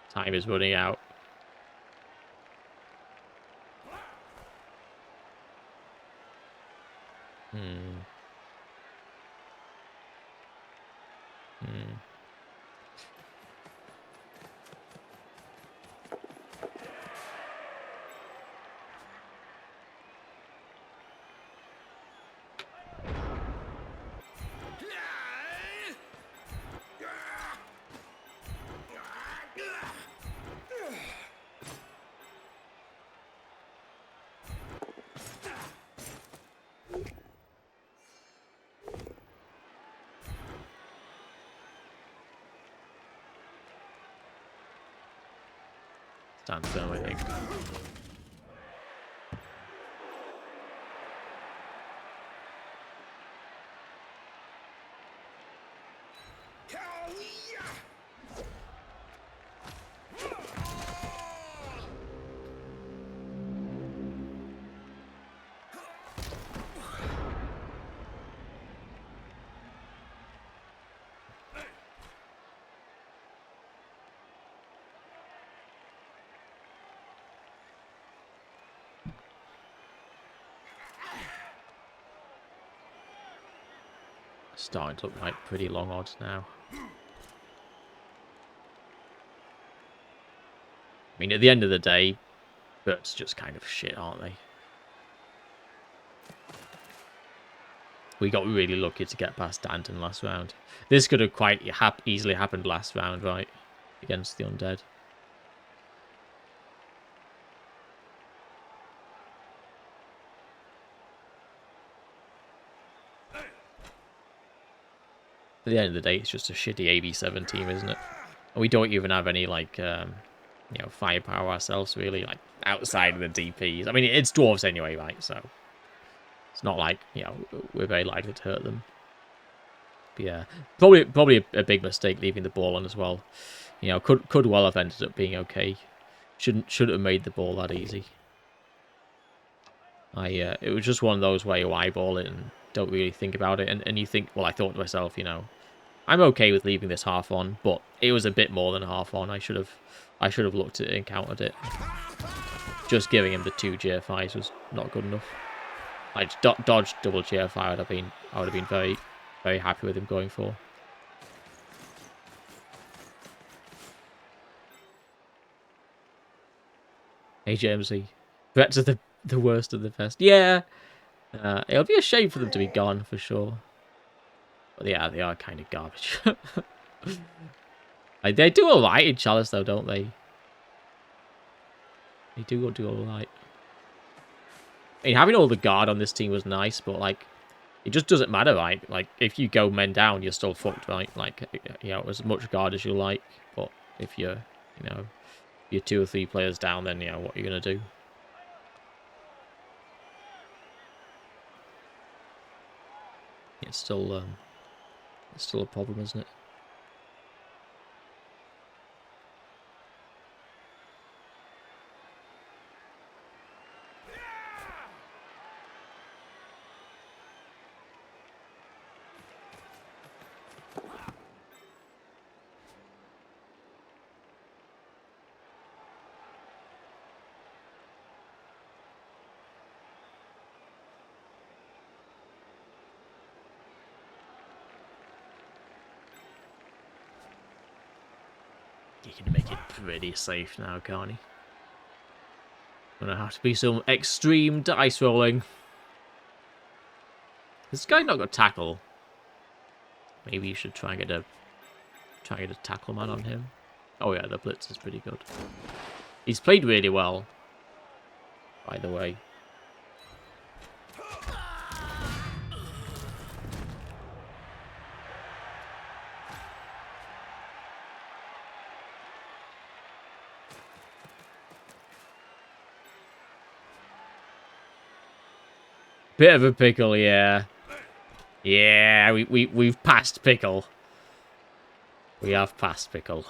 time is running out. Stand firm, I think. Starting to look like pretty long odds now. I mean, at the end of the day, birds just kind of shit, aren't they? We got really lucky to get past Danton last round. This could have quite easily happened last round, right? Against the undead. At the end of the day, it's just a shitty AB7 team, isn't it? And we don't even have any, like, you know, firepower ourselves, really, like, outside of the DPs. I mean, it's dwarves anyway, right? So it's not like, you know, we're very likely to hurt them. But yeah, probably a big mistake leaving the ball on as well. You know, could well have ended up being okay. Shouldn't have made the ball that easy. It was just one of those where you eyeball it and don't really think about it, and you think, well, I thought to myself, you know, I'm okay with leaving this half on, but it was a bit more than half on. I should have looked at it and countered it. Just giving him the 2 GFIs was not good enough. I dodged double GFI. I would have been very, very happy with him going for. HMC. Threats are the worst of the best. Yeah. It'll be a shame for them to be gone, for sure. But yeah, they are kind of garbage. Like, they do alright in Chalice, though, don't they? They do alright. I mean, having all the guard on this team was nice, but, like, it just doesn't matter, right? Like, if you go men down, you're still fucked, right? Like, you know, as much guard as you like, but if you're, you know, you're 2 or 3 players down, then, you know, what are you going to do? It's still a problem, isn't it? He can make it pretty safe now, can't he? Gonna have to be some extreme dice rolling. This guy not got tackle. Maybe you should try and get a tackle man on him. Oh yeah, the blitz is pretty good. He's played really well, by the way. Bit of a pickle, yeah. Yeah, we've passed pickle. We have passed pickle.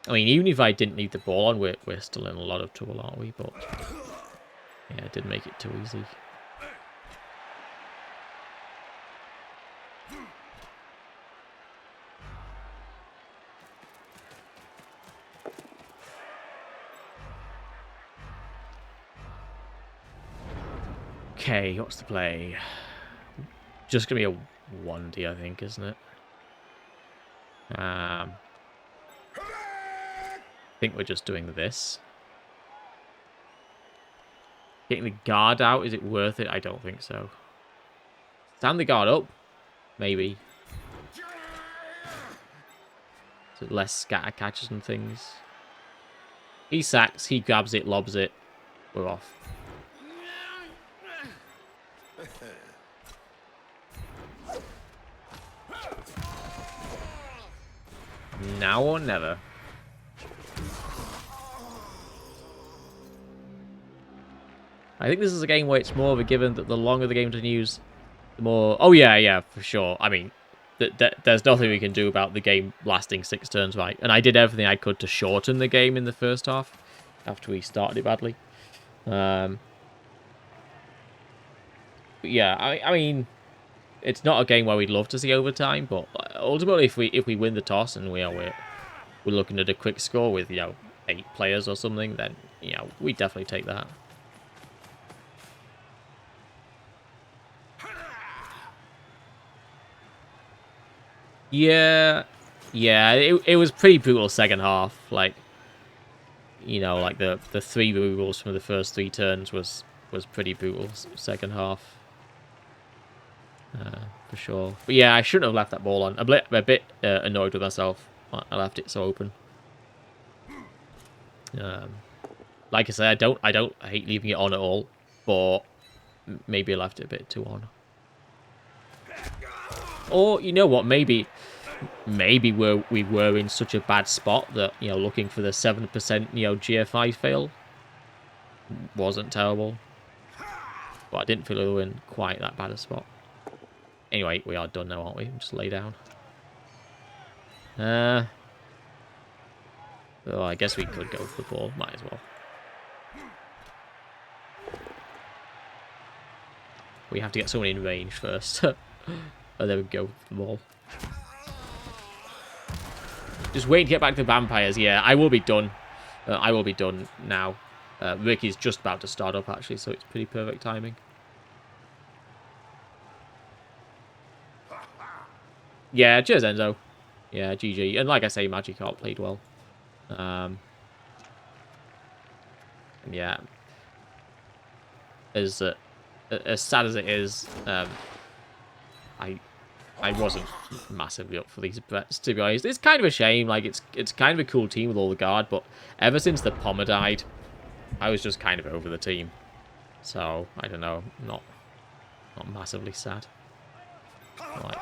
I mean, even if I didn't need the ball on, we're still in a lot of trouble, aren't we? But yeah, it didn't make it too easy. Okay, what's the play? Just gonna be a 1D, I think, isn't it? I think we're just doing this. Getting the guard out, is it worth it? I don't think so. Stand the guard up? Maybe. So less scatter catches and things. He sacks, he grabs it, lobs it. We're off. Now or never. I think this is a game where it's more of a given that the longer the game continues, the more... Oh, yeah, yeah, for sure. I mean, there's nothing we can do about the game lasting 6 turns, right? And I did everything I could to shorten the game in the first half after we started it badly. But yeah, I mean, it's not a game where we'd love to see overtime, but ultimately, if we win the toss and we're looking at a quick score with 8 players or something, then we definitely take that. Yeah, yeah, it was pretty brutal second half. Like, like the 3 removals from the first 3 turns was pretty brutal second half. For sure. But yeah, I shouldn't have left that ball on. I'm a bit annoyed with myself. I left it so open. Like I said, I don't hate leaving it on at all, but maybe I left it a bit too on. Or you know what? Maybe we were in such a bad spot that looking for the 7% GFI fail wasn't terrible. But I didn't feel we were in quite that bad a spot. Anyway, we are done now, aren't we? Just lay down. Oh, I guess we could go for the ball. Might as well. We have to get someone in range first. And then we go for the ball. Just wait to get back to the vampires. Yeah, I will be done. I will be done now. Ricky's just about to start up, actually, so it's pretty perfect timing. Yeah, cheers, Enzo. Yeah, GG. And like I say, Magikarp played well. Yeah. As sad as it is, I wasn't massively up for these bets, to be honest. It's kind of a shame. Like, it's kind of a cool team with all the guard, but ever since the Pommer died, I was just kind of over the team. So, I don't know. Not massively sad. Right.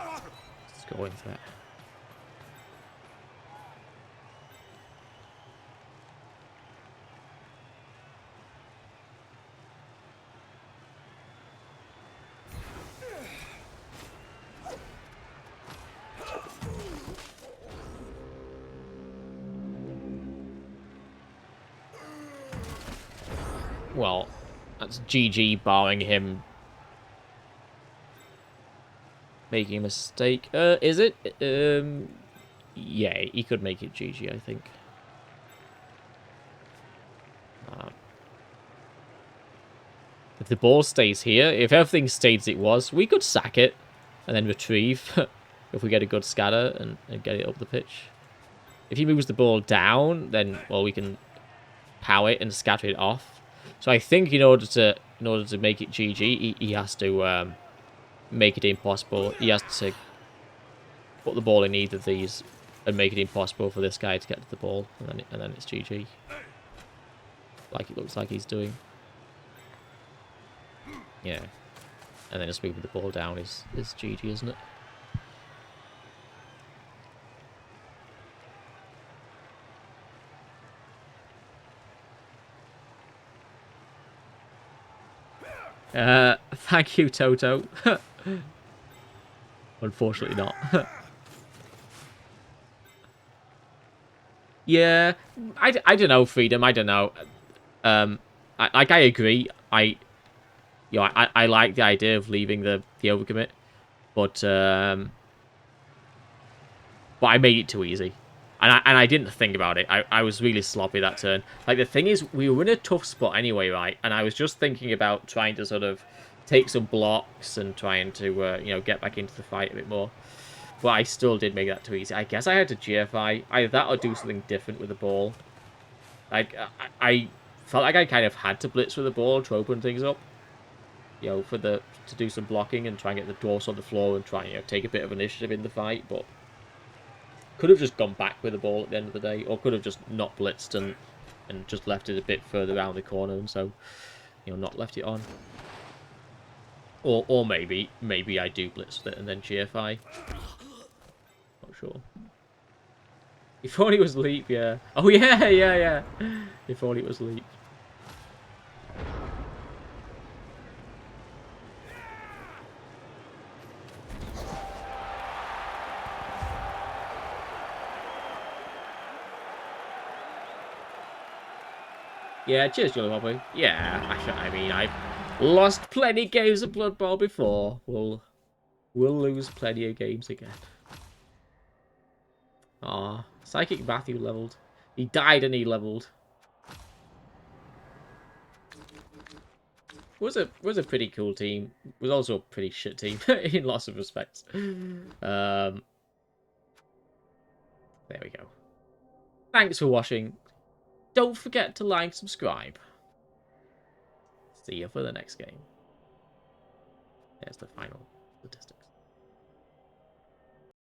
Let's go into it. Well, that's GG barring him making a mistake. Is it? Yeah, he could make it GG, I think. If the ball stays here, if everything stays as it was, we could sack it and then retrieve if we get a good scatter and get it up the pitch. If he moves the ball down, then, well, we can power it and scatter it off. So I think in order to make it GG, he has to make it impossible. He has to put the ball in either of these and make it impossible for this guy to get to the ball, and then it's GG. Like it looks like he's doing. Yeah. And then just moving the ball down is GG, isn't it? Thank you, Toto. Unfortunately not. Yeah, I don't know, Freedom. I don't know. I agree. I like the idea of leaving the overcommit, but I made it too easy, and I didn't think about it. I was really sloppy that turn. Like, the thing is, we were in a tough spot anyway, right? And I was just thinking about trying to sort of take some blocks and trying to get back into the fight a bit more. But I still did make that too easy. I guess I had to GFI. Either that or do something different with the ball. Like, I felt like I kind of had to blitz with the ball to open things up. To do some blocking and try and get the Dwarves on the floor and try and take a bit of initiative in the fight. But could have just gone back with the ball at the end of the day, or could have just not blitzed and just left it a bit further around the corner, and so not left it on. Or maybe I do blitz with it and then GFI. Not sure. If only it was Leap, yeah. Oh yeah. If only it was Leap. Yeah, cheers, Jolly Bobby. Yeah, I mean, I've lost plenty of games of Blood Bowl before. We'll lose plenty of games again. Aw, Psychic Matthew leveled. He died and he leveled. Was a pretty cool team. Was also a pretty shit team in lots of respects. There we go. Thanks for watching. Don't forget to like, subscribe. See you for the next game. There's the final statistics.